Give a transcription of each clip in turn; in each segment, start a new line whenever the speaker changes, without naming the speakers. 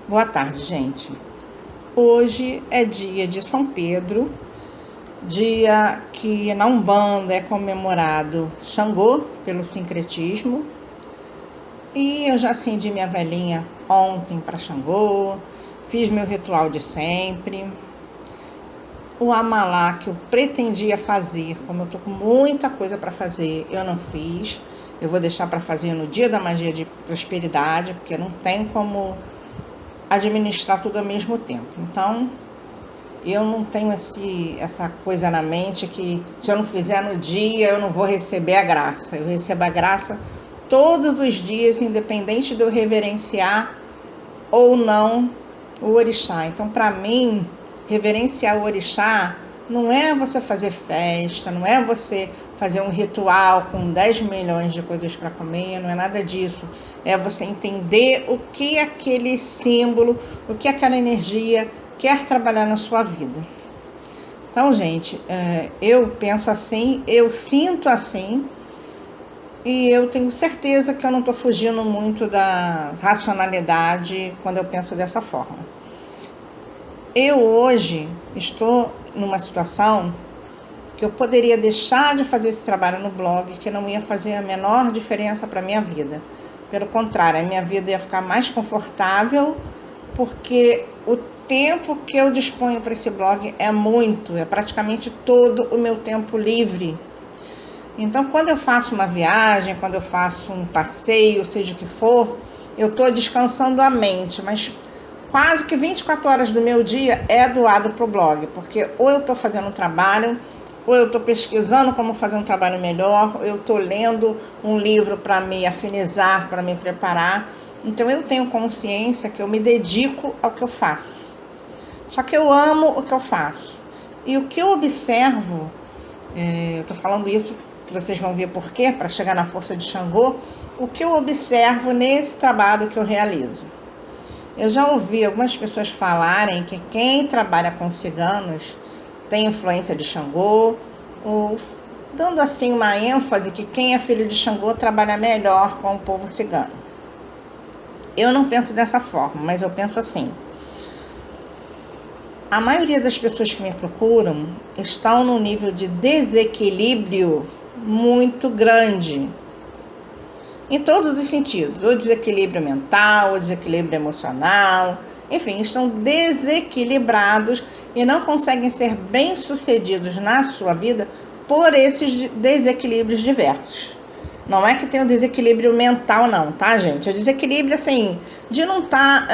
Boa tarde, gente. Hoje é dia de São Pedro, dia que na Umbanda é comemorado Xangô pelo sincretismo. E eu já acendi minha velhinha ontem para Xangô, fiz meu ritual de sempre. O Amalá que eu pretendia fazer, como eu tô com muita coisa para fazer, eu não fiz. Eu vou deixar para fazer no dia da magia de prosperidade, porque não tem como administrar tudo ao mesmo tempo. Então, eu não tenho essa coisa na mente que se eu não fizer no dia, eu não vou receber a graça. Eu recebo a graça todos os dias, independente de eu reverenciar ou não o orixá. Então, para mim, reverenciar o orixá não é você fazer festa, não é você fazer um ritual com 10 milhões de coisas para comer, não é nada disso. É você entender o que aquele símbolo, o que aquela energia quer trabalhar na sua vida. Então, gente, eu penso assim, eu sinto assim, e eu tenho certeza que eu não estou fugindo muito da racionalidade quando eu penso dessa forma. Eu hoje estou numa situação que eu poderia deixar de fazer esse trabalho no blog, que não ia fazer a menor diferença para a minha vida. Pelo contrário, a minha vida ia ficar mais confortável, porque o tempo que eu disponho para esse blog é praticamente todo o meu tempo livre. Então, quando eu faço uma viagem, quando eu faço um passeio, seja o que for, eu estou descansando a mente, mas quase que 24 horas do meu dia é doado para o blog, porque ou eu estou fazendo um trabalho, ou eu estou pesquisando como fazer um trabalho melhor, ou eu estou lendo um livro para me afinizar, para me preparar. Então eu tenho consciência que eu me dedico ao que eu faço. Só que eu amo o que eu faço. E o que eu observo, eu estou falando isso, que vocês vão ver por quê, para chegar na força de Xangô, o que eu observo nesse trabalho que eu realizo. Eu já ouvi algumas pessoas falarem que quem trabalha com ciganos tem influência de Xangô, ou dando assim uma ênfase que quem é filho de Xangô trabalha melhor com o povo cigano. Eu não penso dessa forma, mas eu penso assim. A maioria das pessoas que me procuram estão num nível de desequilíbrio muito grande, em todos os sentidos, ou desequilíbrio mental, ou desequilíbrio emocional, enfim, estão desequilibrados e não conseguem ser bem-sucedidos na sua vida por esses desequilíbrios diversos. Não é que tem um desequilíbrio mental não, tá, gente? É desequilíbrio, assim, de não estar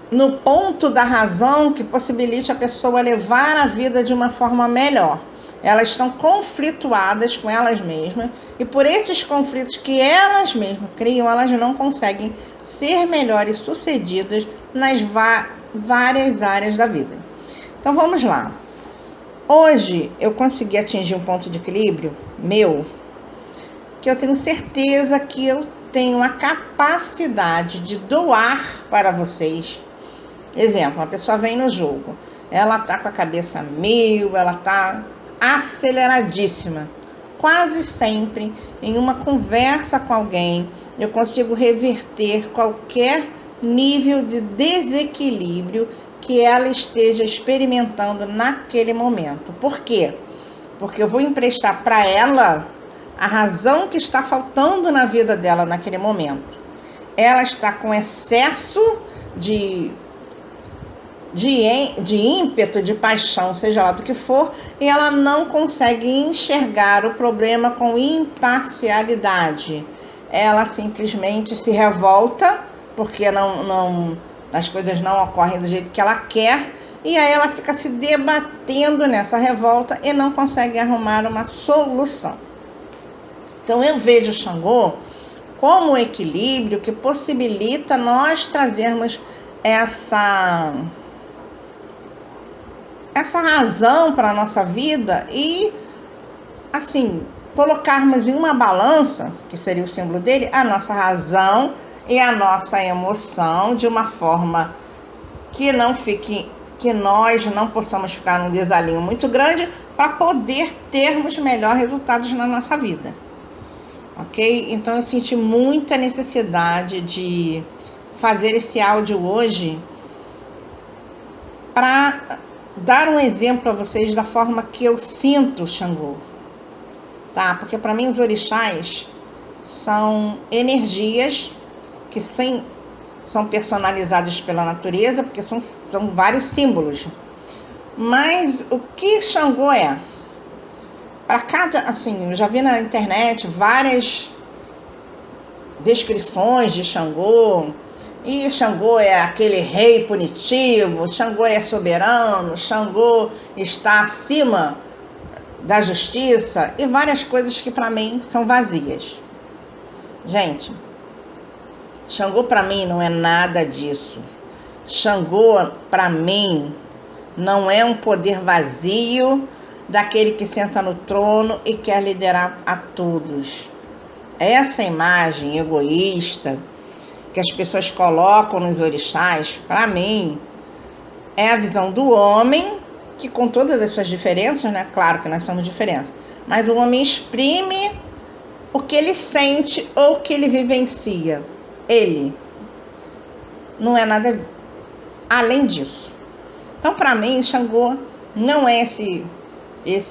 no ponto da razão que possibilite a pessoa levar a vida de uma forma melhor. Elas estão conflituadas com elas mesmas e por esses conflitos que elas mesmas criam, elas não conseguem ser melhores sucedidas nas várias áreas da vida. Então vamos lá. Hoje eu consegui atingir um ponto de equilíbrio meu, que eu tenho certeza que eu tenho a capacidade de doar para vocês. Exemplo, uma pessoa vem no jogo, ela tá com a cabeça mil, ela tá aceleradíssima. Quase sempre, em uma conversa com alguém, eu consigo reverter qualquer nível de desequilíbrio que ela esteja experimentando naquele momento. Por quê? Porque eu vou emprestar para ela a razão que está faltando na vida dela naquele momento. Ela está com excesso de ímpeto, de paixão, seja lá do que for, e ela não consegue enxergar o problema com imparcialidade. Ela simplesmente se revolta, porque as coisas não ocorrem do jeito que ela quer, e aí ela fica se debatendo nessa revolta e não consegue arrumar uma solução. Então eu vejo o Xangô como um equilíbrio que possibilita nós trazermos essa razão para a nossa vida e, assim, colocarmos em uma balança, que seria o símbolo dele, a nossa razão e a nossa emoção de uma forma que nós não possamos ficar num desalinho muito grande para poder termos melhores resultados na nossa vida. Ok? Então eu senti muita necessidade de fazer esse áudio hoje para dar um exemplo a vocês da forma que eu sinto Xangô, tá? Porque para mim os orixás são energias que são personalizadas pela natureza, porque são vários símbolos. Mas o que Xangô é? Para cada, assim, eu já vi na internet várias descrições de Xangô. E Xangô é aquele rei punitivo, Xangô é soberano, Xangô está acima da justiça e várias coisas que para mim são vazias. Gente, Xangô para mim não é nada disso. Xangô para mim não é um poder vazio daquele que senta no trono e quer liderar a todos. Essa imagem egoísta que as pessoas colocam nos orixás, para mim, é a visão do homem, que com todas as suas diferenças, né? Claro que nós somos diferentes, mas o homem exprime o que ele sente ou o que ele vivencia. Ele não é nada além disso. Então, para mim, Xangô não é esse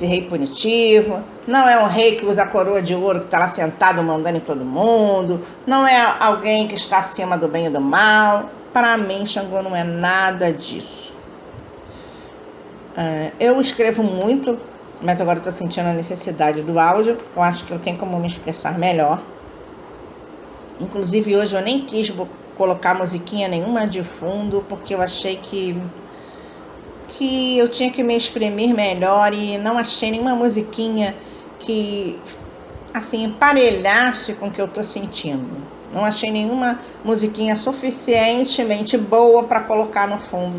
rei punitivo, não é um rei que usa a coroa de ouro que está lá sentado mandando em todo mundo, não é alguém que está acima do bem e do mal. Para mim, Xangô não é nada disso. Eu escrevo muito, mas agora estou sentindo a necessidade do áudio. Eu acho que eu tenho como me expressar melhor. Inclusive, hoje eu nem quis colocar musiquinha nenhuma de fundo, porque eu achei que eu tinha que me exprimir melhor e não achei nenhuma musiquinha que, assim, emparelhasse com o que eu tô sentindo. Não achei nenhuma musiquinha suficientemente boa para colocar no fundo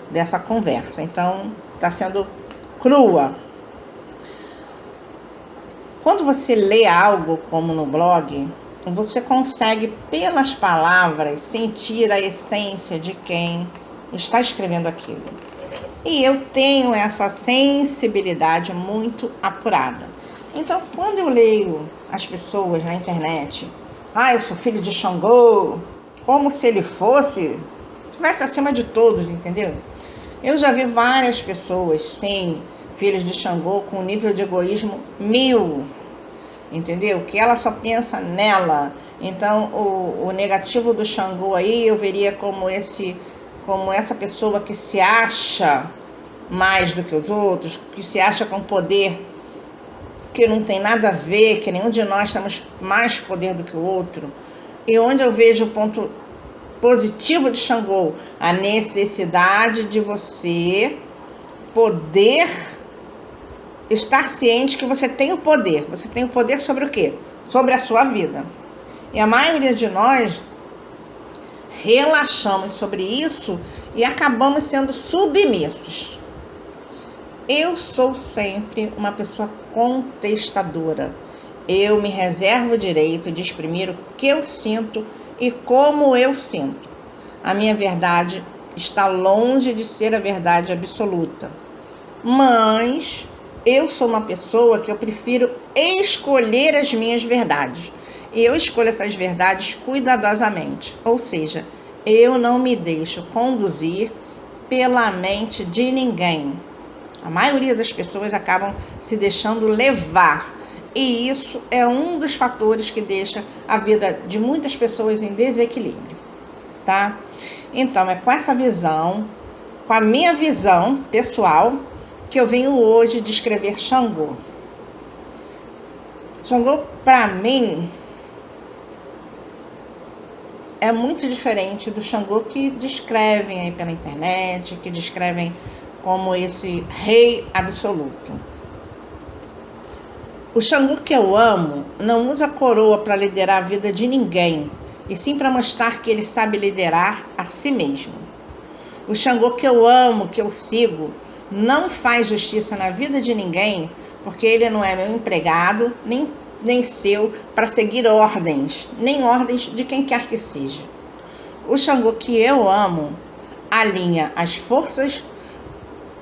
dessa conversa. Então, tá sendo crua. Quando você lê algo como no blog, você consegue, pelas palavras, sentir a essência de quem está escrevendo aquilo. E eu tenho essa sensibilidade muito apurada. Então, quando eu leio as pessoas na internet, eu sou filho de Xangô, como se ele estivesse acima de todos, entendeu? Eu já vi várias pessoas, sim, filhos de Xangô, com um nível de egoísmo 1000, entendeu? Que ela só pensa nela. Então, o negativo do Xangô aí, eu veria como essa pessoa que se acha mais do que os outros, que se acha com poder que não tem nada a ver, que nenhum de nós temos mais poder do que o outro. E onde eu vejo o ponto positivo de Xangô, a necessidade de você poder estar ciente que você tem o poder. Você tem o poder sobre o quê? Sobre a sua vida. E a maioria de nós relaxamos sobre isso e acabamos sendo submissos. Eu sou sempre uma pessoa contestadora. Eu me reservo o direito de exprimir o que eu sinto e como eu sinto. A minha verdade está longe de ser a verdade absoluta. Mas eu sou uma pessoa que eu prefiro escolher as minhas verdades. E eu escolho essas verdades cuidadosamente. Ou seja, eu não me deixo conduzir pela mente de ninguém. A maioria das pessoas acabam se deixando levar. E isso é um dos fatores que deixa a vida de muitas pessoas em desequilíbrio, tá? Então, é com essa visão, com a minha visão pessoal, que eu venho hoje descrever Xangô. Xangô, para mim, é muito diferente do Xangô que descrevem aí pela internet, que descrevem como esse rei absoluto. O Xangô que eu amo não usa coroa para liderar a vida de ninguém, e sim para mostrar que ele sabe liderar a si mesmo. O Xangô que eu amo, que eu sigo, não faz justiça na vida de ninguém, porque ele não é meu empregado, nem seu, para seguir ordens, nem ordens de quem quer que seja. O Xangô que eu amo alinha as forças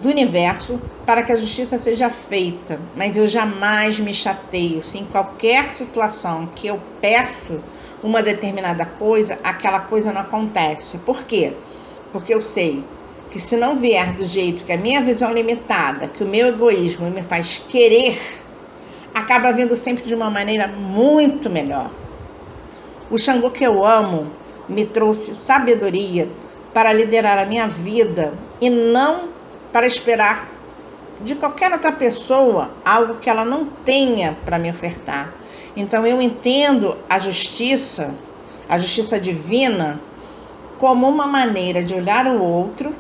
do universo para que a justiça seja feita, mas eu jamais me chateio se em qualquer situação que eu peço uma determinada coisa, aquela coisa não acontece. Por quê? Porque eu sei que se não vier do jeito que a minha visão limitada, que o meu egoísmo me faz querer, acaba vindo sempre de uma maneira muito melhor. O Xangô que eu amo me trouxe sabedoria para liderar a minha vida e não para esperar de qualquer outra pessoa algo que ela não tenha para me ofertar. Então eu entendo a justiça divina, como uma maneira de olhar o outro,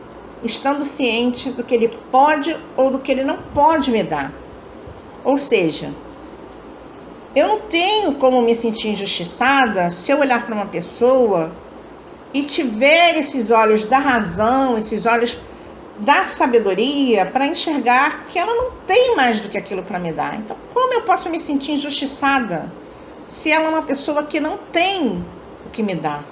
estando ciente do que ele pode ou do que ele não pode me dar. Ou seja, eu não tenho como me sentir injustiçada se eu olhar para uma pessoa e tiver esses olhos da razão, esses olhos da sabedoria para enxergar que ela não tem mais do que aquilo para me dar. Então, como eu posso me sentir injustiçada se ela é uma pessoa que não tem o que me dar?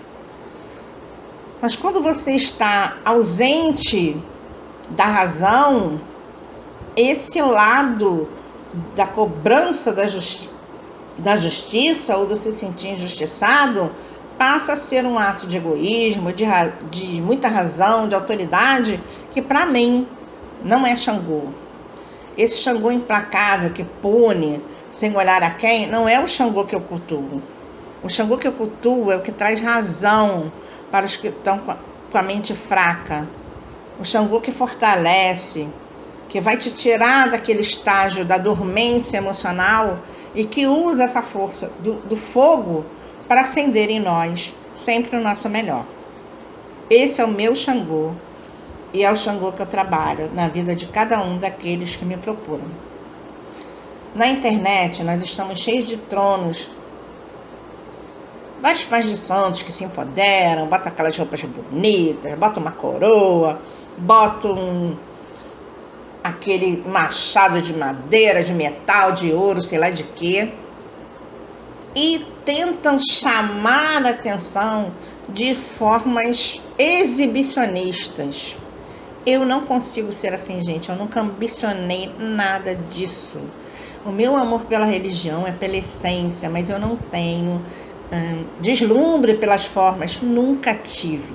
Mas quando você está ausente da razão, esse lado da cobrança da justiça ou de se sentir injustiçado passa a ser um ato de egoísmo, de muita razão, de autoridade, que para mim não é Xangô. Esse Xangô implacável que pune sem olhar a quem, não é o Xangô que eu cultuo. O Xangô que eu cultuo é o que traz razão para os que estão com a mente fraca. O Xangô que fortalece, que vai te tirar daquele estágio da dormência emocional e que usa essa força do fogo para acender em nós sempre o nosso melhor. Esse é o meu Xangô e é o Xangô que eu trabalho na vida de cada um daqueles que me procuram. Na internet nós estamos cheios de tronos, vários pais de santos que se empoderam, botam aquelas roupas bonitas, botam uma coroa, botam aquele machado de madeira, de metal, de ouro, sei lá de quê, e tentam chamar a atenção de formas exibicionistas. Eu não consigo ser assim, gente. Eu nunca ambicionei nada disso. O meu amor pela religião é pela essência, mas eu não tenho deslumbre pelas formas. Nunca tive.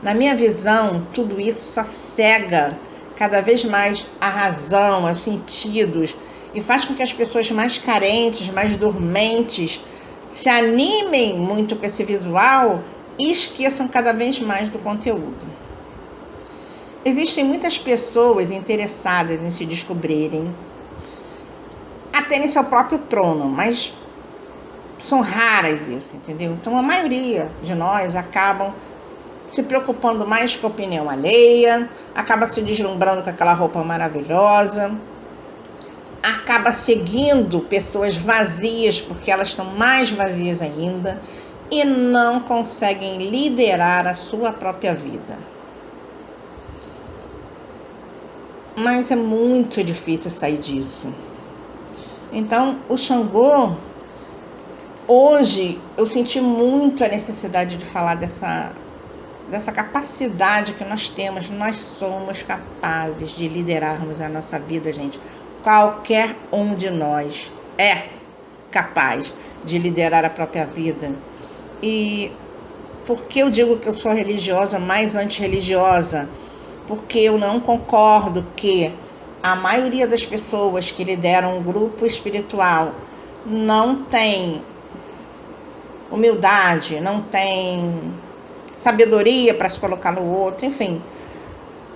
Na minha visão, tudo isso só cega cada vez mais a razão, os sentidos, e faz com que as pessoas mais carentes, mais dormentes, se animem muito com esse visual e esqueçam cada vez mais do conteúdo. Existem muitas pessoas interessadas em se descobrirem, até em seu próprio trono, mas são raras isso, entendeu? Então a maioria de nós acabam se preocupando mais com a opinião alheia, acaba se deslumbrando com aquela roupa maravilhosa, acaba seguindo pessoas vazias, porque elas estão mais vazias ainda, e não conseguem liderar a sua própria vida. Mas é muito difícil sair disso. Então, o Xangô, hoje, eu senti muito a necessidade de falar dessa capacidade que nós temos. Nós somos capazes de liderarmos a nossa vida, gente. Qualquer um de nós é capaz de liderar a própria vida. E por que eu digo que eu sou religiosa, mais antirreligiosa? Porque eu não concordo que a maioria das pessoas que lideram um grupo espiritual não tem humildade, não tem sabedoria para se colocar no outro, enfim.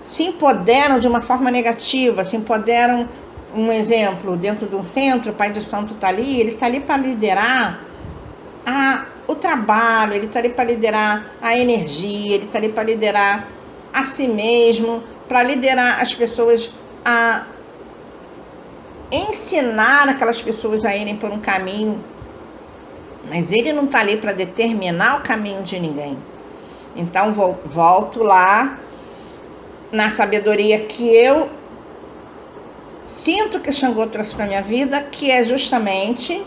Se empoderam de uma forma negativa, se empoderam. Um exemplo, dentro de um centro, o pai de santo está ali, ele está ali para liderar o trabalho, ele está ali para liderar a energia, ele está ali para liderar a si mesmo, para liderar as pessoas, a ensinar aquelas pessoas a irem por um caminho, mas ele não está ali para determinar o caminho de ninguém. Então volto lá na sabedoria que eu sinto que Xangô trouxe para minha vida, que é justamente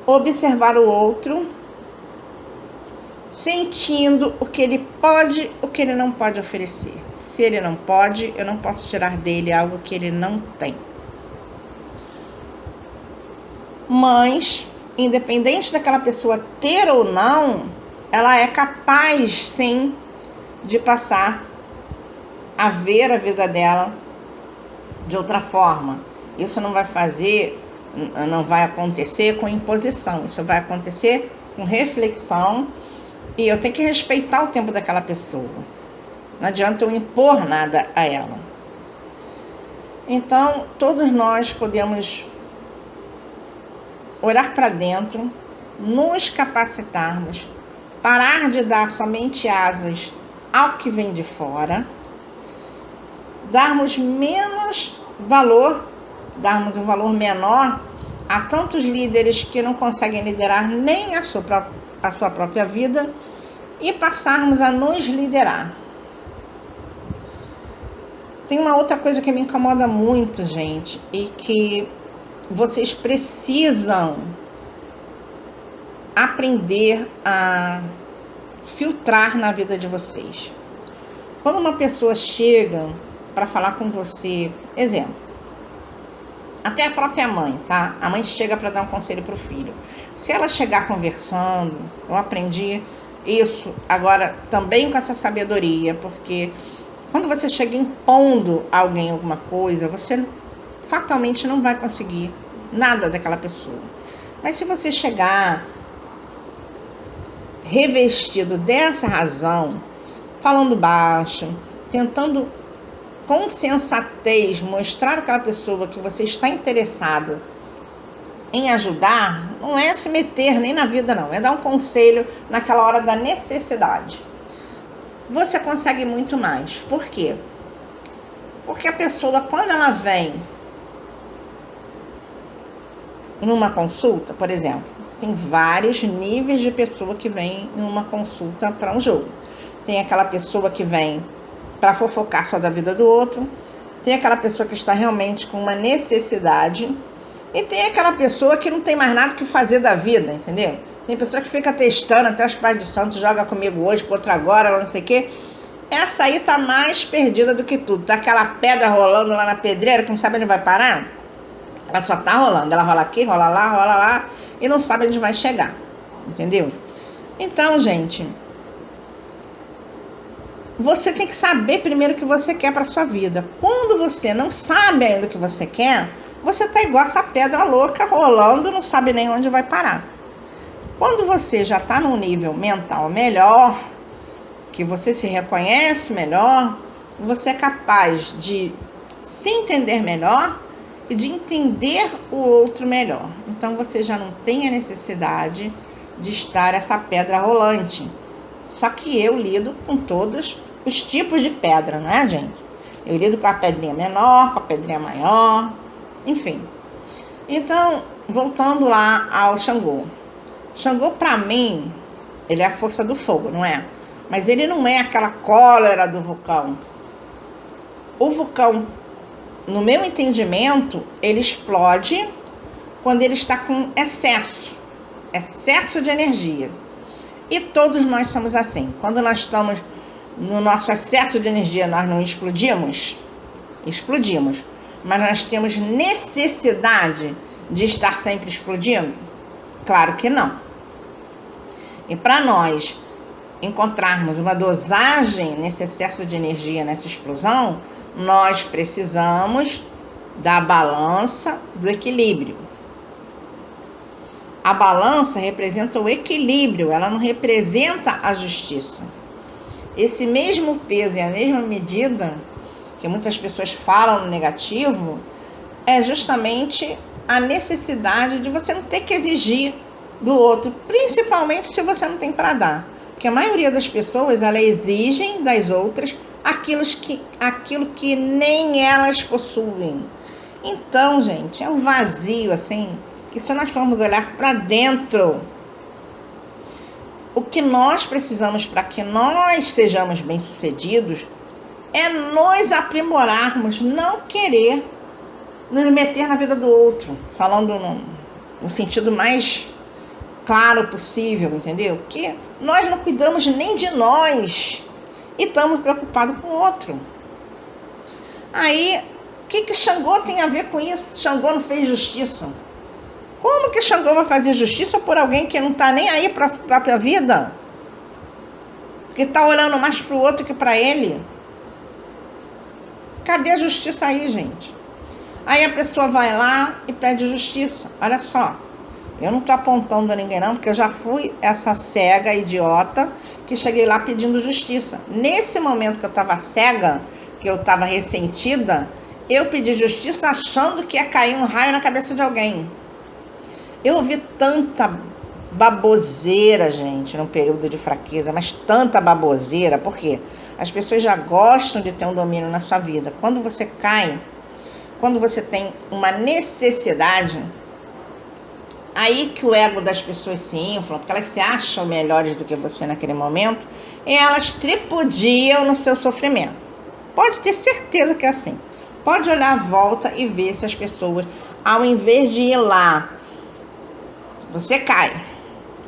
observar o outro, sentindo o que ele pode, o que ele não pode oferecer. Se ele não pode, eu não posso tirar dele algo que ele não tem. Mas independente daquela pessoa ter ou não, ela é capaz, sim, de passar a ver a vida dela de outra forma. Isso não vai acontecer com imposição, isso vai acontecer com reflexão, e eu tenho que respeitar o tempo daquela pessoa. Não adianta eu impor nada a ela. Então, todos nós podemos olhar para dentro, nos capacitarmos, parar de dar somente asas ao que vem de fora, darmos menos valor, darmos um valor menor a tantos líderes que não conseguem liderar nem a sua própria vida, e passarmos a nos liderar. Tem uma outra coisa que me incomoda muito, gente, e que vocês precisam aprender a filtrar na vida de vocês. Quando uma pessoa chega para falar com você, exemplo, até a própria mãe, tá? A mãe chega para dar um conselho para o filho. Se ela chegar conversando, eu aprendi isso agora também com essa sabedoria, porque quando você chega impondo a alguém alguma coisa, você fatalmente não vai conseguir nada daquela pessoa. Mas se você chegar revestido dessa razão, falando baixo, tentando com sensatez mostrar àquela pessoa que você está interessado em ajudar, não é se meter nem na vida não, é dar um conselho naquela hora da necessidade. Você consegue muito mais. Por quê? Porque a pessoa, quando ela vem numa consulta, por exemplo, tem vários níveis de pessoa que vem em uma consulta para um jogo. Tem aquela pessoa que vem para fofocar só da vida do outro, tem aquela pessoa que está realmente com uma necessidade, e tem aquela pessoa que não tem mais nada que fazer da vida, entendeu? Tem pessoa que fica testando até os pais de santo, joga comigo hoje, com outra agora, não sei o quê. Essa aí tá mais perdida do que tudo. Tá aquela pedra rolando lá na pedreira que não sabe onde vai parar. Ela só tá rolando. Ela rola aqui, rola lá e não sabe onde vai chegar. Entendeu? Então, gente, você tem que saber primeiro o que você quer para sua vida. Quando você não sabe ainda o que você quer, você tá igual essa pedra louca rolando, não sabe nem onde vai parar. Quando você já está num nível mental melhor, que você se reconhece melhor, você é capaz de se entender melhor e de entender o outro melhor. Então você já não tem a necessidade de estar essa pedra rolante. Só que eu lido com todos os tipos de pedra, né, gente? Eu lido com a pedrinha menor, com a pedrinha maior, enfim. Então, voltando lá ao Xangô. Xangô, para mim, ele é a força do fogo, não é? Mas ele não é aquela cólera do vulcão. O vulcão, no meu entendimento, ele explode quando ele está com excesso de energia. E todos nós somos assim. Quando nós estamos no nosso excesso de energia, nós não explodimos? Explodimos. Mas nós temos necessidade de estar sempre explodindo? Claro que não. E para nós encontrarmos uma dosagem nesse excesso de energia, nessa explosão, nós precisamos da balança do equilíbrio. A balança representa o equilíbrio, ela não representa a justiça. Esse mesmo peso e a mesma medida que muitas pessoas falam no negativo é justamente a necessidade de você não ter que exigir do outro, principalmente se você não tem para dar. Porque a maioria das pessoas, elas exigem das outras aquilo que nem elas possuem. Então, gente, é um vazio, assim, que se nós formos olhar para dentro, o que nós precisamos para que nós sejamos bem-sucedidos é nos aprimorarmos, não querer nos meter na vida do outro, falando no sentido mais claro possível, entendeu? Porque nós não cuidamos nem de nós e estamos preocupados com o outro. Aí, o que Xangô tem a ver com isso? Xangô não fez justiça. Como que Xangô vai fazer justiça por alguém que não tá nem aí para a própria vida? Que tá olhando mais para o outro que para ele? Cadê a justiça aí, gente? Aí a pessoa vai lá e pede justiça. Olha só, eu não tô apontando a ninguém não, porque eu já fui essa cega, idiota, que cheguei lá pedindo justiça. Nesse momento que eu tava cega, que eu tava ressentida, eu pedi justiça achando que ia cair um raio na cabeça de alguém. Eu ouvi tanta baboseira, gente, num período de fraqueza, mas tanta baboseira, porque as pessoas já gostam de ter um domínio na sua vida. Quando você cai, quando você tem uma necessidade, aí que o ego das pessoas se infla, porque elas se acham melhores do que você naquele momento, e elas tripudiam no seu sofrimento. Pode ter certeza que é assim. Pode olhar à volta e ver se as pessoas, ao invés de ir lá, você cai.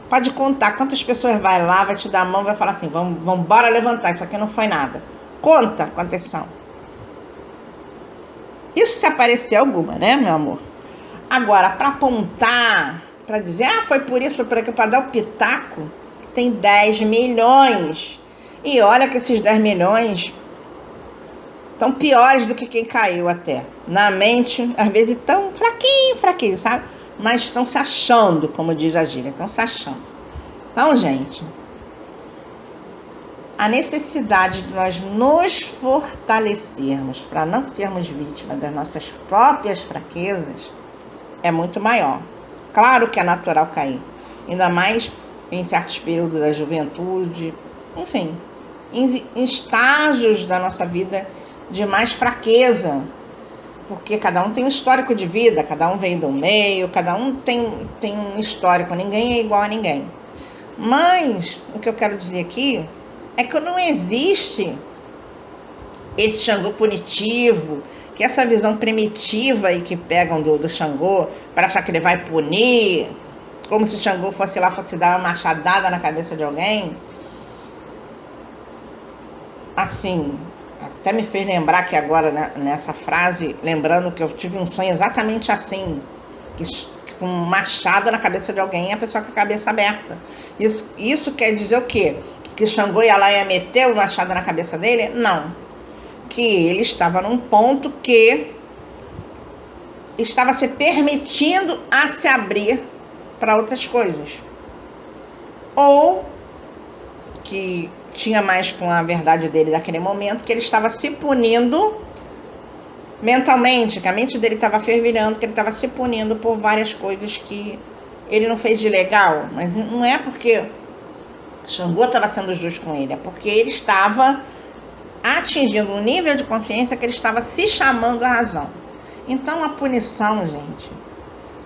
Pode contar quantas pessoas vai lá, vai te dar a mão, vai falar assim, vamos embora levantar, isso aqui não foi nada. Conta quantas são. Isso se aparecer alguma, né, meu amor? Agora, para apontar, para dizer, foi por isso, foi por aquilo, para dar o pitaco, tem 10 milhões. E olha que esses 10 milhões estão piores do que quem caiu até. Na mente, às vezes tão fraquinho, sabe? Mas estão se achando, como diz a gíria, estão se achando. Então, gente, a necessidade de nós nos fortalecermos para não sermos vítimas das nossas próprias fraquezas é muito maior. Claro que é natural cair, ainda mais em certos períodos da juventude, enfim, em estágios da nossa vida de mais fraqueza, porque cada um tem um histórico de vida, cada um veio do meio, cada um tem um histórico, ninguém é igual a ninguém. Mas o que eu quero dizer aqui é que não existe esse Xangô punitivo, que essa visão primitiva aí que pegam do Xangô para achar que ele vai punir, como se Xangô fosse lá, fosse dar uma machadada na cabeça de alguém. Assim, até me fez lembrar que agora, né, nessa frase, lembrando que eu tive um sonho exatamente assim, com um machado na cabeça de alguém e a pessoa com a cabeça aberta. Isso quer dizer o quê? Que Xangô ia lá e ia meter o machado na cabeça dele? Não. Que ele estava num ponto que estava se permitindo a se abrir para outras coisas. Ou que tinha mais com a verdade dele naquele momento, que ele estava se punindo mentalmente, que a mente dele estava fervilhando, que ele estava se punindo por várias coisas que ele não fez de legal. Mas não é porque Xangô estava sendo justo com ele, é porque ele estava atingindo um nível de consciência que ele estava se chamando a razão. Então a punição, gente,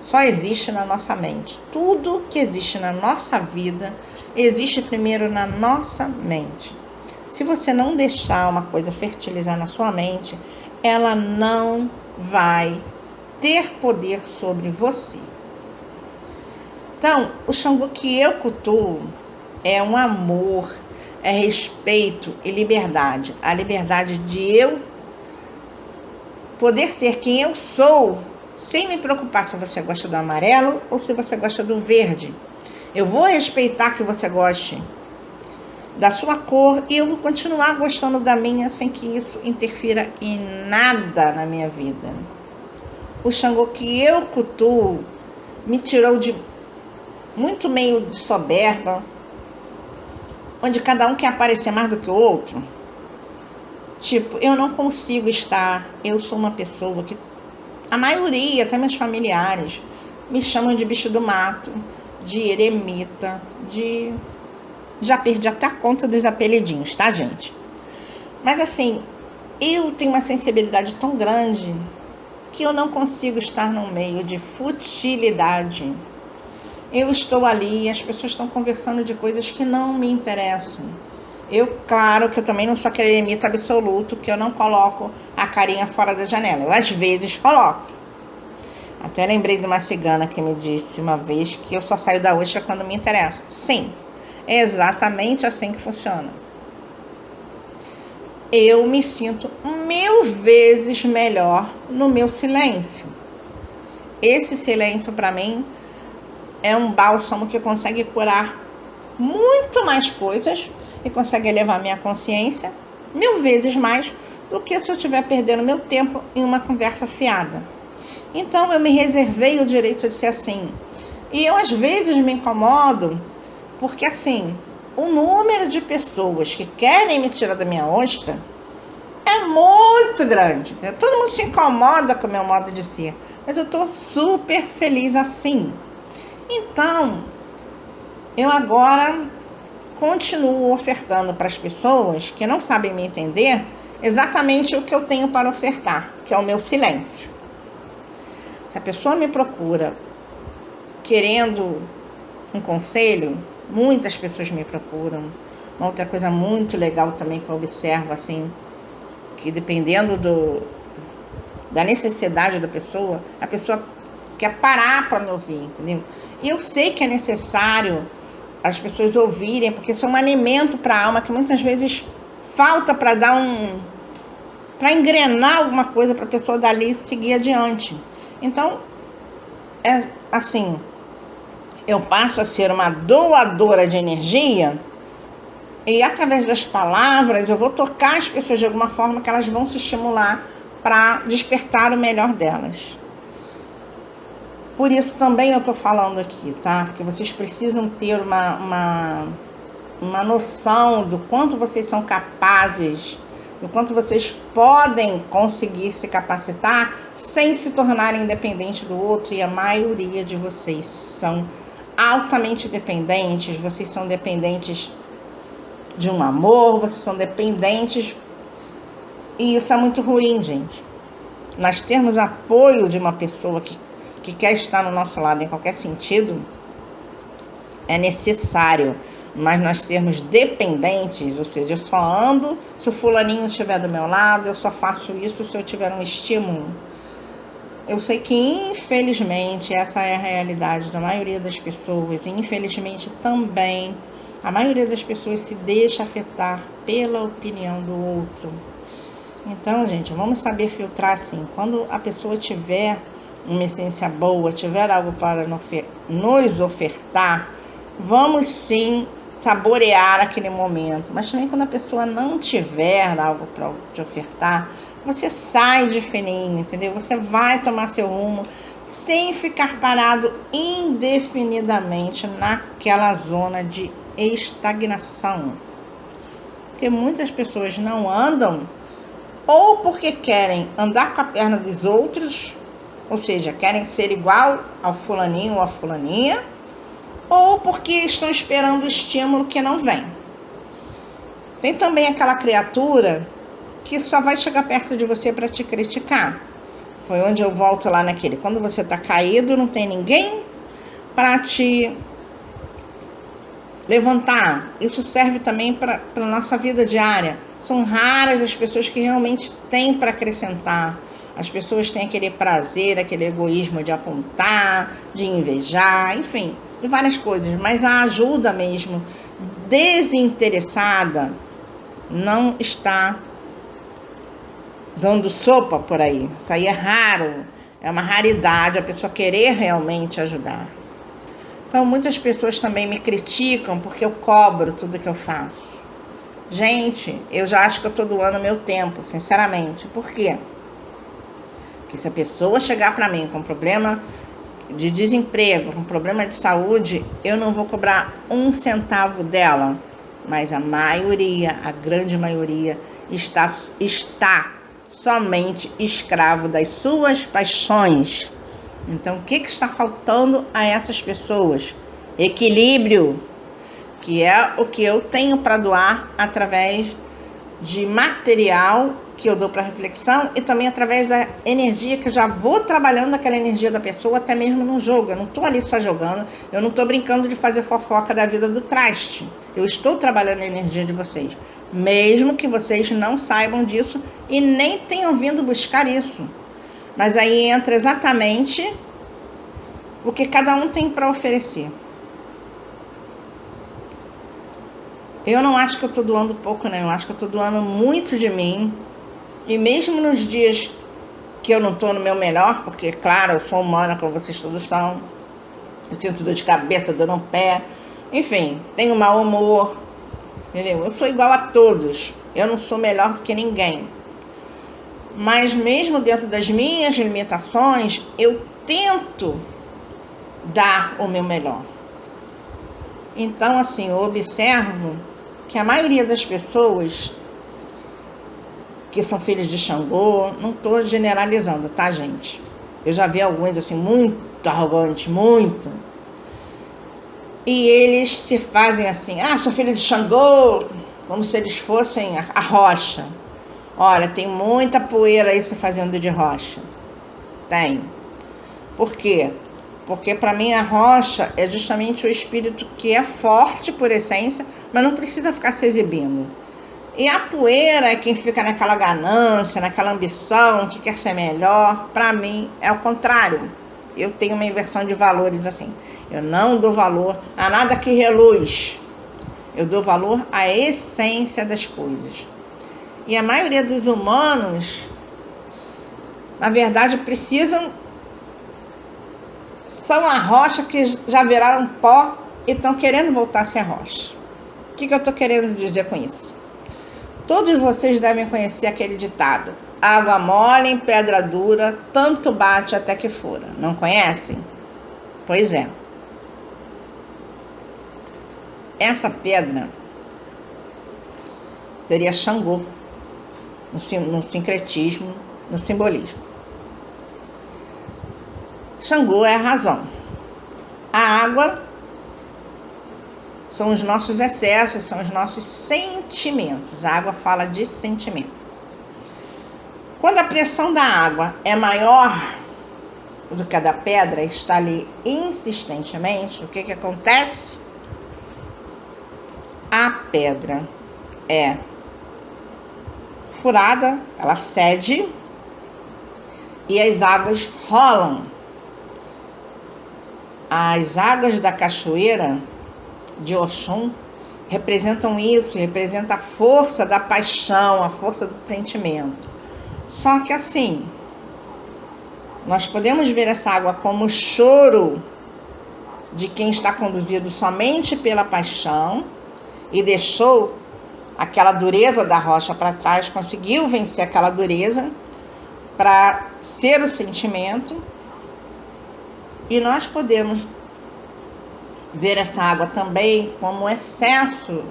só existe na nossa mente. Tudo que existe na nossa vida existe primeiro na nossa mente. Se você não deixar uma coisa fertilizar na sua mente, ela não vai ter poder sobre você. Então, o Xangô que eu cultuo é um amor, é respeito e liberdade. A liberdade de eu poder ser quem eu sou, sem me preocupar se você gosta do amarelo ou se você gosta do verde. Eu vou respeitar que você goste da sua cor e eu vou continuar gostando da minha sem que isso interfira em nada na minha vida. O Xangô que eu cultuo me tirou de muito meio de soberba, onde cada um quer aparecer mais do que o outro. Tipo, eu não consigo estar, eu sou uma pessoa que a maioria, até meus familiares, me chamam de bicho do mato, de eremita, já perdi até a conta dos apelidinhos, tá, gente? Mas assim, eu tenho uma sensibilidade tão grande que eu não consigo estar no meio de futilidade. Eu estou ali e as pessoas estão conversando de coisas que não me interessam. Claro que eu também não sou aquele eremita absoluto que eu não coloco a carinha fora da janela. Eu às vezes coloco. Até lembrei de uma cigana que me disse uma vez que eu só saio da Osha quando me interessa. Sim, é exatamente assim que funciona. Eu me sinto 1000 vezes melhor no meu silêncio. Esse silêncio para mim é um bálsamo que consegue curar muito mais coisas e consegue elevar minha consciência 1000 vezes mais do que se eu estiver perdendo meu tempo em uma conversa fiada. Então eu me reservei o direito de ser assim. E eu às vezes me incomodo porque assim, o número de pessoas que querem me tirar da minha ostra é muito grande. Todo mundo se incomoda com o meu modo de ser, mas eu estou super feliz assim. Então, eu agora continuo ofertando para as pessoas que não sabem me entender exatamente o que eu tenho para ofertar, que é o meu silêncio. Se a pessoa me procura querendo um conselho, muitas pessoas me procuram. Uma outra coisa muito legal também que eu observo, assim, que dependendo da necessidade da pessoa, a pessoa quer parar para me ouvir, entendeu? E eu sei que é necessário as pessoas ouvirem, porque são um alimento para a alma que muitas vezes falta para para engrenar alguma coisa para a pessoa dali seguir adiante. Então, é assim, eu passo a ser uma doadora de energia e através das palavras eu vou tocar as pessoas de alguma forma que elas vão se estimular para despertar o melhor delas. Por isso também eu estou falando aqui, tá? Porque vocês precisam ter uma noção do quanto vocês são capazes, do quanto vocês podem conseguir se capacitar sem se tornarem independentes do outro. E a maioria de vocês são altamente dependentes, vocês são dependentes de um amor, vocês são dependentes. E isso é muito ruim, gente. Nós termos apoio de uma pessoa que quer estar no nosso lado em qualquer sentido, é necessário, mas nós sermos dependentes, ou seja, eu só ando se o fulaninho estiver do meu lado, eu só faço isso se eu tiver um estímulo. Eu sei que infelizmente essa é a realidade da maioria das pessoas, e infelizmente também a maioria das pessoas se deixa afetar pela opinião do outro. Então, gente, vamos saber filtrar assim, quando a pessoa tiver uma essência boa, tiver algo para nos ofertar, vamos sim saborear aquele momento. Mas também quando a pessoa não tiver algo para te ofertar, você sai de fininho, entendeu? Você vai tomar seu rumo sem ficar parado indefinidamente naquela zona de estagnação. Porque muitas pessoas não andam ou porque querem andar com a perna dos outros, ou seja, querem ser igual ao fulaninho ou à fulaninha, ou porque estão esperando o estímulo que não vem. Tem também aquela criatura que só vai chegar perto de você para te criticar. Foi onde eu volto lá naquele. Quando você está caído, não tem ninguém para te levantar. Isso serve também para a nossa vida diária. São raras as pessoas que realmente têm para acrescentar. As pessoas têm aquele prazer, aquele egoísmo de apontar, de invejar, enfim, de várias coisas. Mas a ajuda mesmo, desinteressada, não está dando sopa por aí. Isso aí é raro, é uma raridade a pessoa querer realmente ajudar. Então muitas pessoas também me criticam porque eu cobro tudo que eu faço. Gente, eu já acho que eu estou doando meu tempo, sinceramente. Por quê? Porque se a pessoa chegar para mim com problema de desemprego, com problema de saúde, eu não vou cobrar 1 centavo dela. Mas a maioria, a grande maioria, está somente escravo das suas paixões. Então, o que está faltando a essas pessoas? Equilíbrio, que é o que eu tenho para doar através de material que eu dou para reflexão e também através da energia que eu já vou trabalhando aquela energia da pessoa até mesmo no jogo. Eu não estou ali só jogando, eu não estou brincando de fazer fofoca da vida do traste. Eu estou trabalhando a energia de vocês, mesmo que vocês não saibam disso e nem tenham vindo buscar isso. Mas aí entra exatamente o que cada um tem para oferecer. Eu não acho que eu estou doando pouco, né? Eu acho que eu estou doando muito de mim. E mesmo nos dias que eu não estou no meu melhor, porque, claro, eu sou humana, como vocês todos são, eu sinto dor de cabeça, dor no pé, enfim, tenho mau humor, entendeu? Eu sou igual a todos, eu não sou melhor do que ninguém. Mas mesmo dentro das minhas limitações, eu tento dar o meu melhor. Então, assim, eu observo que a maioria das pessoas que são filhos de Xangô, não estou generalizando, tá, gente? Eu já vi alguns, assim, muito arrogantes, muito. E eles se fazem assim, sou filho de Xangô, como se eles fossem a rocha. Olha, tem muita poeira aí se fazendo de rocha. Tem. Por quê? Porque para mim a rocha é justamente o espírito que é forte por essência, mas não precisa ficar se exibindo. E a poeira é quem fica naquela ganância, naquela ambição, que quer ser melhor. Para mim é o contrário. Eu tenho uma inversão de valores assim. Eu não dou valor a nada que reluz. Eu dou valor à essência das coisas. E a maioria dos humanos, na verdade, são a rocha que já viraram pó e estão querendo voltar a ser rocha. O que eu estou querendo dizer com isso? Todos vocês devem conhecer aquele ditado: água mole em pedra dura, tanto bate até que fura. Não conhecem? Pois é. Essa pedra seria Xangô, no sincretismo, no simbolismo. Xangô é a razão. A água são os nossos excessos, são os nossos sentimentos. A água fala de sentimento. Quando a pressão da água é maior do que a da pedra, está ali insistentemente, o que acontece? A pedra é furada, ela cede e as águas rolam. As águas da cachoeira de Oxum representam isso, representa a força da paixão, a força do sentimento. Só que assim, nós podemos ver essa água como choro de quem está conduzido somente pela paixão e deixou aquela dureza da rocha para trás, conseguiu vencer aquela dureza para ser o sentimento. E nós podemos ver essa água também como excesso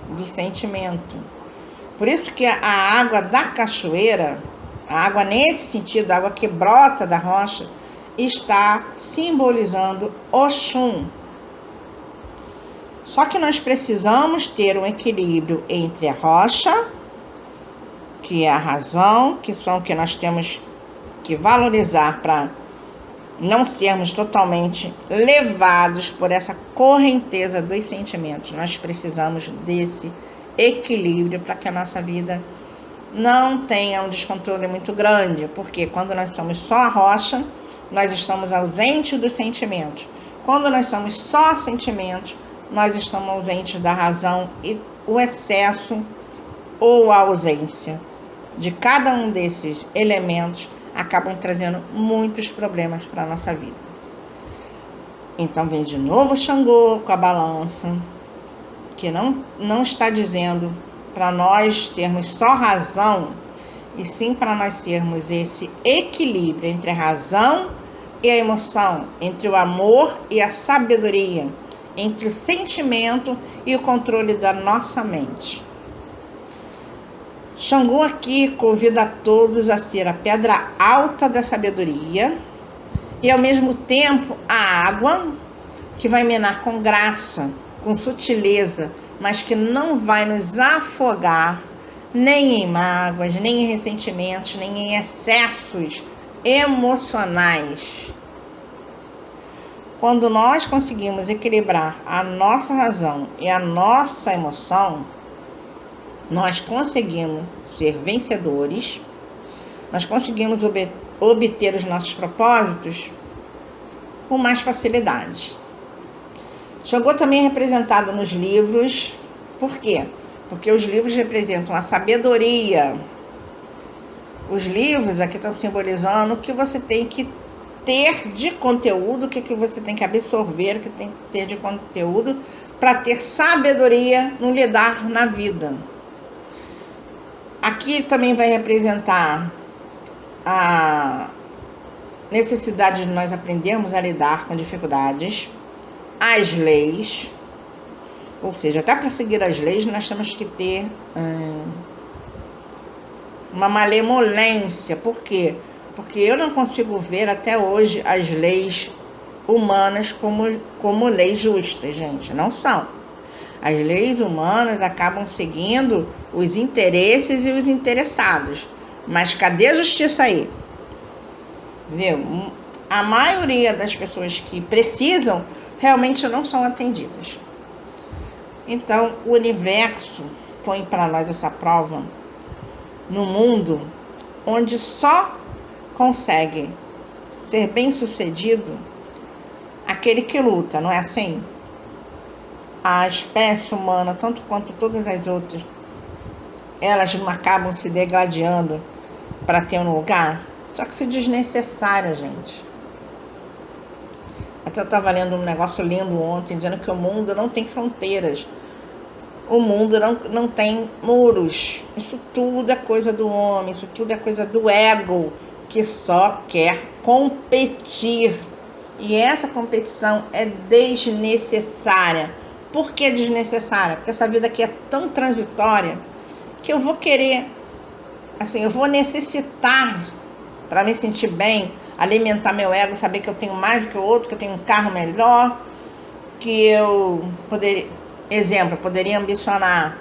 do sentimento. Por isso que a água da cachoeira, a água nesse sentido, a água que brota da rocha, está simbolizando Oxum. Só que nós precisamos ter um equilíbrio entre a rocha, que é a razão, que são o que nós temos que valorizar para não sermos totalmente levados por essa correnteza dos sentimentos. Nós precisamos desse equilíbrio para que a nossa vida não tenha um descontrole muito grande, porque quando nós somos só a rocha, nós estamos ausentes dos sentimentos. Quando nós somos só sentimentos, nós estamos ausentes da razão, e o excesso ou a ausência de cada um desses elementos acabam trazendo muitos problemas para a nossa vida. Então vem de novo Xangô com a balança, que não está dizendo para nós sermos só razão, e sim para nós sermos esse equilíbrio entre a razão e a emoção, entre o amor e a sabedoria, entre o sentimento e o controle da nossa mente. Xangô aqui convida a todos a ser a pedra alta da sabedoria e, ao mesmo tempo, a água que vai minar com graça, com sutileza, mas que não vai nos afogar nem em mágoas, nem em ressentimentos, nem em excessos emocionais. Quando nós conseguimos equilibrar a nossa razão e a nossa emoção, nós conseguimos ser vencedores, nós conseguimos obter os nossos propósitos com mais facilidade. Xangô também é representado nos livros. Por quê? Porque os livros representam a sabedoria. Os livros aqui estão simbolizando o que você tem que ter de conteúdo, o que você tem que absorver, o que tem que ter de conteúdo para ter sabedoria no lidar na vida. Aqui também vai representar a necessidade de nós aprendermos a lidar com dificuldades, as leis, ou seja, até para seguir as leis nós temos que ter uma malemolência. Por quê? Porque eu não consigo ver até hoje as leis humanas como leis justas, gente. Não são. As leis humanas acabam seguindo os interesses e os interessados. Mas cadê a justiça aí? Entendeu? A maioria das pessoas que precisam realmente não são atendidas. Então, o universo põe para nós essa prova no mundo onde só consegue ser bem-sucedido aquele que luta, não é assim? A espécie humana, tanto quanto todas as outras, elas não acabam se degladiando para ter um lugar? Só que isso é desnecessário, gente. Até eu estava lendo um negócio lindo ontem, dizendo que o mundo não tem fronteiras. O mundo não tem muros. Isso tudo é coisa do homem, isso tudo é coisa do ego, que só quer competir. E essa competição é desnecessária. Por que desnecessária? Porque essa vida aqui é tão transitória que eu vou querer, assim, eu vou necessitar, para me sentir bem, alimentar meu ego, saber que eu tenho mais do que o outro, que eu tenho um carro melhor, que eu poderia, exemplo, eu poderia ambicionar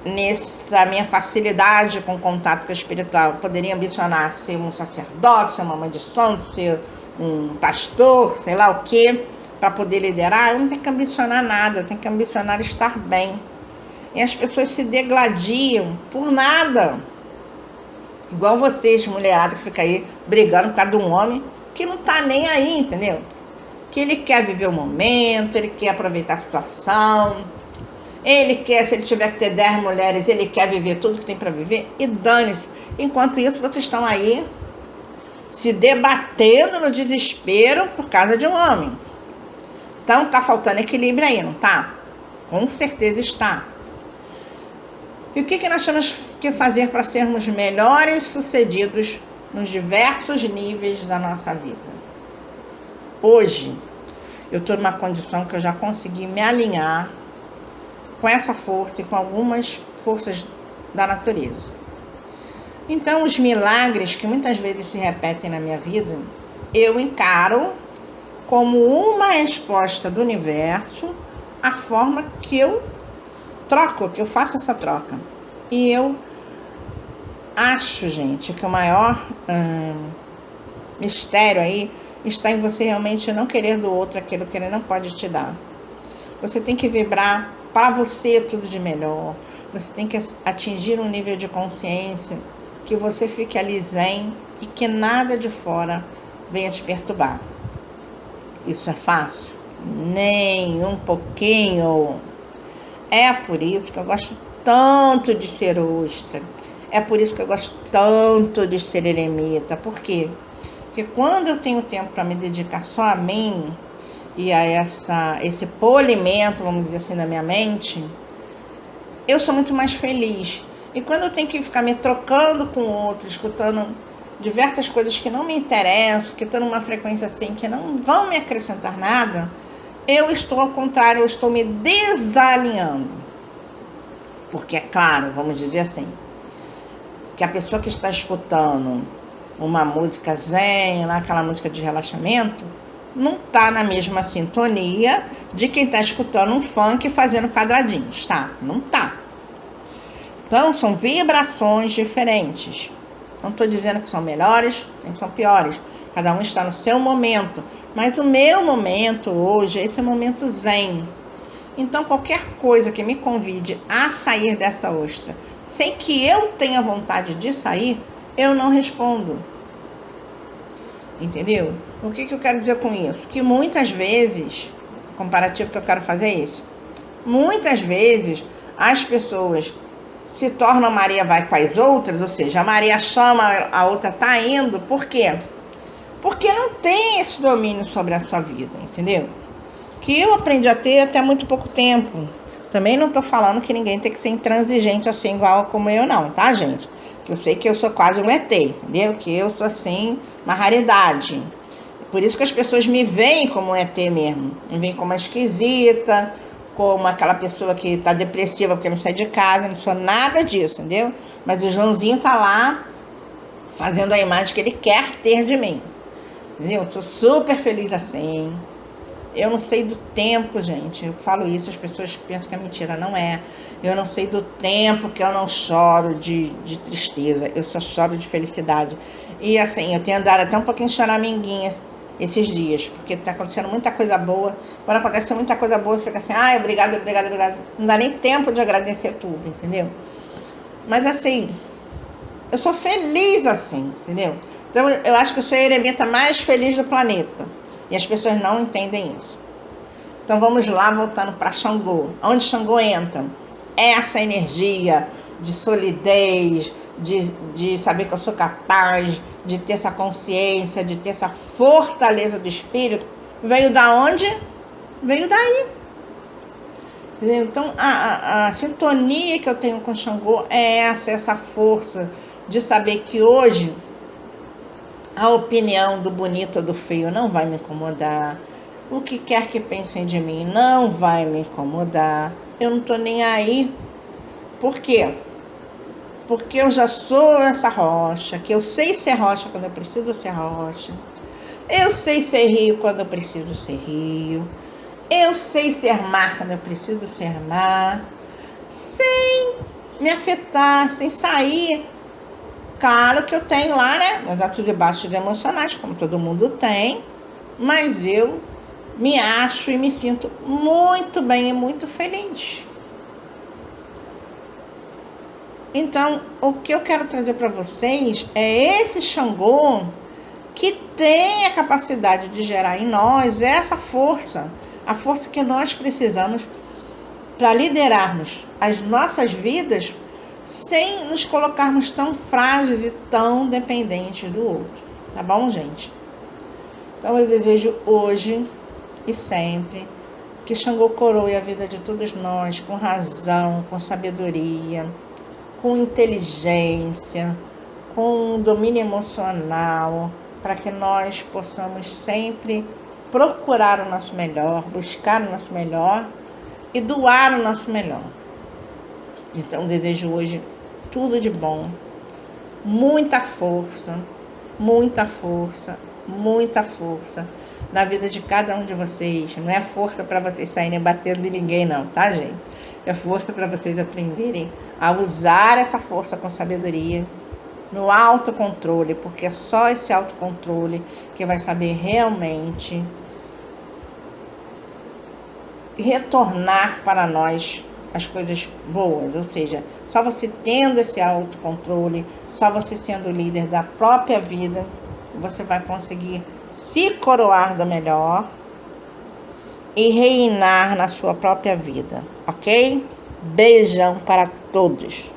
nessa minha facilidade com contato com o espiritual, eu poderia ambicionar ser um sacerdote, ser uma mãe de santo, ser um pastor, sei lá o que, para poder liderar. Eu não tenho que ambicionar nada, eu tenho que ambicionar estar bem. E as pessoas se degladiam por nada. Igual vocês, mulherada, que fica aí brigando por causa de um homem que não tá nem aí, entendeu? Que ele quer viver o momento, ele quer aproveitar a situação, ele quer, se ele tiver que ter 10 mulheres, ele quer viver tudo que tem para viver, e dane-se. Enquanto isso, vocês estão aí se debatendo no desespero por causa de um homem. Então, tá faltando equilíbrio aí, não tá? Com certeza está. E o que nós temos que fazer para sermos melhores sucedidos nos diversos níveis da nossa vida? Hoje, eu estou numa condição que eu já consegui me alinhar com essa força e com algumas forças da natureza. Então, os milagres que muitas vezes se repetem na minha vida, eu encaro como uma resposta do universo à forma que eu troco, que eu faço essa troca. E eu acho, gente, que o maior mistério aí está em você realmente não querer do outro aquilo que ele não pode te dar. Você tem que vibrar para você tudo de melhor. Você tem que atingir um nível de consciência que você fique ali zen e que nada de fora venha te perturbar. Isso é fácil? Nem um pouquinho. É por isso que eu gosto tanto de ser ostra. É por isso que eu gosto tanto de ser eremita. Por quê? Porque quando eu tenho tempo para me dedicar só a mim e a esse polimento, vamos dizer assim, na minha mente, eu sou muito mais feliz. E quando eu tenho que ficar me trocando com outros, escutando diversas coisas que não me interessam, que estão numa frequência assim, que não vão me acrescentar nada, eu estou ao contrário, eu estou me desalinhando. Porque é claro, vamos dizer assim, que a pessoa que está escutando uma música zen, aquela música de relaxamento, não está na mesma sintonia de quem está escutando um funk fazendo quadradinhos, tá? Não tá. Então, são vibrações diferentes. Não estou dizendo que são melhores, nem são piores. Cada um está no seu momento. Mas o meu momento hoje, esse é o momento zen. Então, qualquer coisa que me convide a sair dessa ostra, sem que eu tenha vontade de sair, eu não respondo. Entendeu? O que eu quero dizer com isso? Que muitas vezes, o comparativo que eu quero fazer é isso. Muitas vezes, as pessoas se tornam Maria vai com as outras, ou seja, a Maria chama, a outra tá indo. Por quê? porque não tem esse domínio sobre a sua vida, entendeu? Que eu aprendi a ter até muito pouco tempo. Também não tô falando que ninguém tem que ser intransigente assim, igual como eu não, tá, gente? Que eu sei que eu sou quase um ET, entendeu? Que eu sou, assim, uma raridade. Por isso que as pessoas me veem como um ET mesmo. Me veem como uma esquisita, como aquela pessoa que tá depressiva porque não sai de casa. Não sou nada disso, entendeu? Mas o Joãozinho tá lá fazendo a imagem que ele quer ter de mim. Entendeu? Eu sou super feliz assim. Eu não sei do tempo, gente. Eu falo isso, as pessoas pensam que é mentira. Não é. Eu não sei do tempo que eu não choro de tristeza. Eu só choro de felicidade. E assim, eu tenho andado até um pouquinho choraminguinha esses dias, porque tá acontecendo muita coisa boa. Quando acontece muita coisa boa, você fica assim, ai, obrigado, obrigado, obrigado. Não dá nem tempo de agradecer tudo, entendeu? Mas assim, eu sou feliz assim, entendeu? Então eu acho que eu sou a eremita mais feliz do planeta. E as pessoas não entendem isso. Então vamos lá, voltando para Xangô. Onde Xangô entra? Essa energia de solidez, de saber que eu sou capaz, de ter essa consciência, de ter essa fortaleza do espírito, veio da onde? Veio daí. Entendeu? Então a sintonia que eu tenho com Xangô é essa força de saber que hoje a opinião do bonito ou do feio não vai me incomodar. O que quer que pensem de mim não vai me incomodar. Eu não tô nem aí. Por quê? Porque eu já sou essa rocha, que eu sei ser rocha quando eu preciso ser rocha. Eu sei ser rio quando eu preciso ser rio. Eu sei ser mar quando eu preciso ser mar. Sem me afetar, sem sair. Claro que eu tenho lá, né, meus altos e baixos emocionais, como todo mundo tem, mas eu me acho e me sinto muito bem e muito feliz. Então, o que eu quero trazer para vocês é esse Xangô que tem a capacidade de gerar em nós essa força, a força que nós precisamos para liderarmos as nossas vidas sem nos colocarmos tão frágeis e tão dependentes do outro. Tá bom, gente? Então eu desejo hoje e sempre que Xangô coroe a vida de todos nós com razão, com sabedoria, com inteligência, com domínio emocional, para que nós possamos sempre procurar o nosso melhor, buscar o nosso melhor e doar o nosso melhor. Então, desejo hoje tudo de bom, muita força, muita força, muita força na vida de cada um de vocês. Não é força para vocês saírem batendo em ninguém, não, tá, gente? É força para vocês aprenderem a usar essa força com sabedoria, no autocontrole, porque é só esse autocontrole que vai saber realmente retornar para nós as coisas boas, ou seja, só você tendo esse autocontrole, só você sendo líder da própria vida, você vai conseguir se coroar da melhor e reinar na sua própria vida, ok? Beijão para todos!